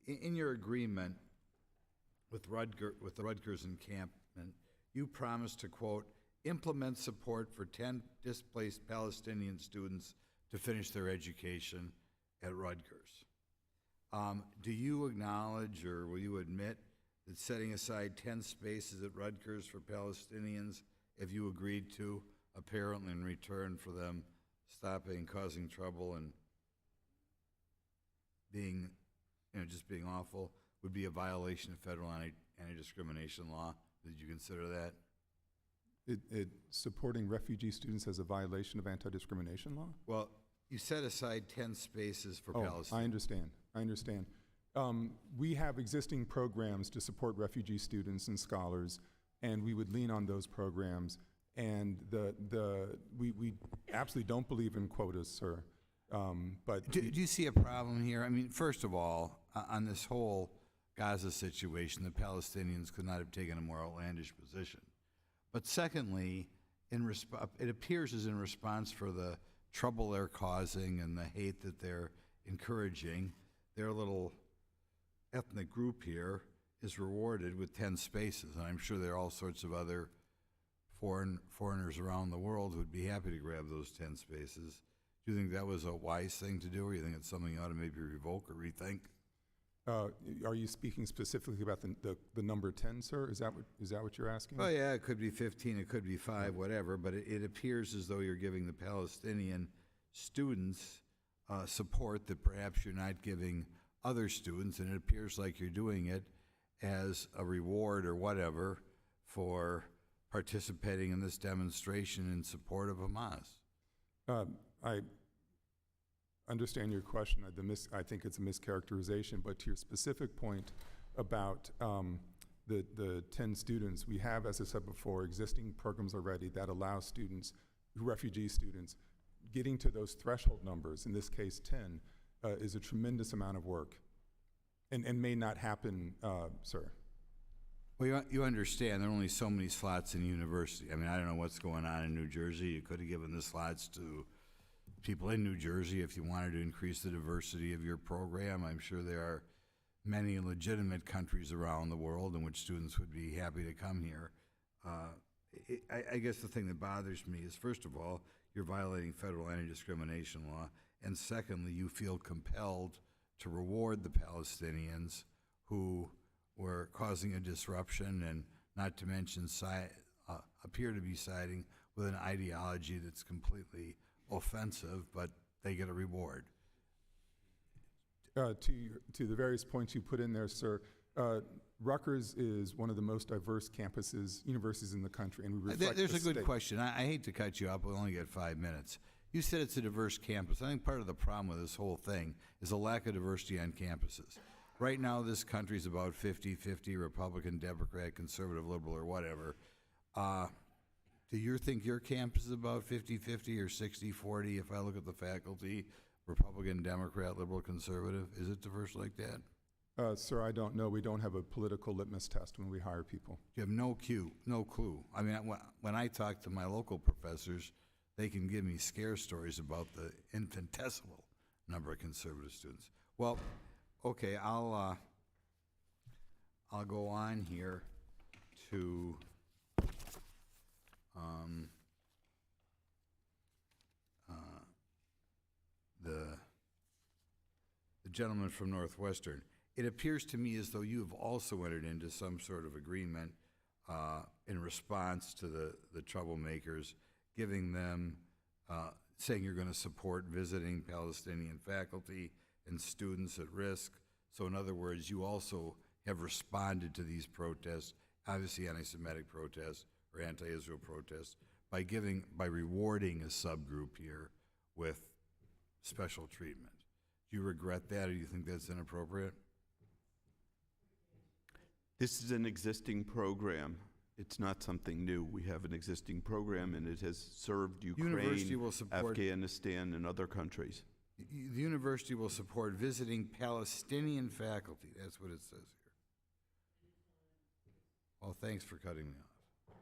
in your agreement with the Rutgers encampment, you promised to, quote, implement support for 10 displaced Palestinian students to finish their education at Rutgers. Do you acknowledge, or will you admit, that setting aside 10 spaces at Rutgers for Palestinians, if you agreed to, apparently in return for them stopping causing trouble and being, just being awful, would be a violation of federal anti-discrimination law? Did you consider that? Supporting refugee students as a violation of anti-discrimination law? Well, you set aside 10 spaces for Palestinians. I understand. We have existing programs to support refugee students and scholars, and we would lean on those programs. And we absolutely don't believe in quotas, sir. But do you see a problem here? I mean, first of all, on this whole Gaza situation, the Palestinians could not have taken a more outlandish position. But secondly, it appears as in response for the trouble they're causing and the hate that they're encouraging, their little ethnic group here is rewarded with 10 spaces. And I'm sure there are all sorts of other foreigners around the world who would be happy to grab those 10 spaces. Do you think that was a wise thing to do, or you think it's something you ought to maybe revoke or rethink? Are you speaking specifically about the number 10, sir? Is that what you're asking? Oh yeah, it could be 15, it could be 5, whatever, but it appears as though you're giving the Palestinian students support that perhaps you're not giving other students, and it appears like you're doing it as a reward or whatever for participating in this demonstration in support of Hamas. I understand your question. I think it's a mischaracterization, but to your specific point about the 10 students, we have, as I said before, existing programs already that allow students, refugee students, getting to those threshold numbers, in this case 10, is a tremendous amount of work and may not happen, sir. Well, you understand there are only so many slots in university. I mean, I don't know what's going on in New Jersey. You could have given the slots to people in New Jersey if you wanted to increase the diversity of your program. I'm sure there are many legitimate countries around the world in which students would be happy to come here. I guess the thing that bothers me is, first of all, you're violating federal anti-discrimination law, and secondly, you feel compelled to reward the Palestinians who were causing a disruption and, not to mention, appear to be siding with an ideology that's completely offensive, but they get a reward. To the various points you put in there, sir, Rutgers is one of the most diverse universities in the country, and we reflect There's the a good state. question. I hate to cut you off, but we only get 5 minutes. You said it's a diverse campus. I think part of the problem with this whole thing is a lack of diversity on campuses. Right now, this country is about 50-50, Republican, Democrat, conservative, liberal, or whatever. Do you think your campus is about 50-50 or 60-40? If I look at the faculty, Republican, Democrat, liberal, conservative, is it diverse like that? Sir, I don't know. We don't have a political litmus test when we hire people. You have no clue. I mean, when I talk to my local professors, they can give me scare stories about the infinitesimal number of conservative students. Well, okay, I'll go on here to the gentleman from Northwestern. It appears to me as though you have also entered into some sort of agreement in response to the troublemakers, giving them, saying you're going to support visiting Palestinian faculty and students at risk. So in other words, you also have responded to these protests, obviously anti-Semitic protests or anti-Israel protests, by rewarding a subgroup here with special treatment. Do you regret that, or do you think that's inappropriate? This is an existing program. It's not something new. We have an existing program, and it has served Ukraine, Afghanistan, and other countries. The university will support visiting Palestinian faculty. That's what it says here. Well, thanks for cutting me off.